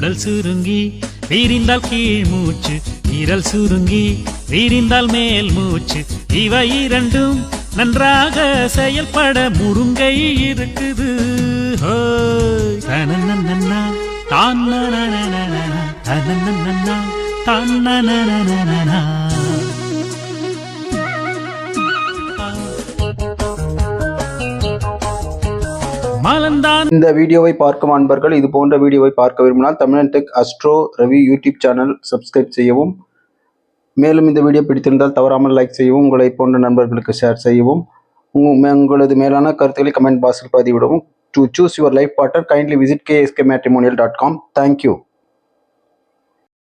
உடல் சுருங்கி வீரிந்தால் கீழ் மூச்சு, ஈரல் சுருங்கி வீரிந்தால் மேல் மூச்சு, இவை இரண்டும் நன்றாக செயல்பட முருங்கை இருக்குது. தனனனனா தானனனனா தனனனனா தானனனனா. இந்த வீடியோவை பார்க்கும் அன்பர்கள் இது போன்ற வீடியோவை பார்க்க விரும்பினால் தமிழன் tech astro Ravi YouTube channel subscribe செய்யவும். மேலும் இந்த வீடியோ பிடித்திருந்தால் தவறாமல் லைக் செய்யவும், உங்களை போன்ற நண்பர்களுக்கு ஷேர் செய்யவும், உங்களது மேலான கருத்துக்களை கமெண்ட் பாக்ஸில் பதிவிடவும். To choose your life partner, kindly visit kskmatrimonial.com. Thank you.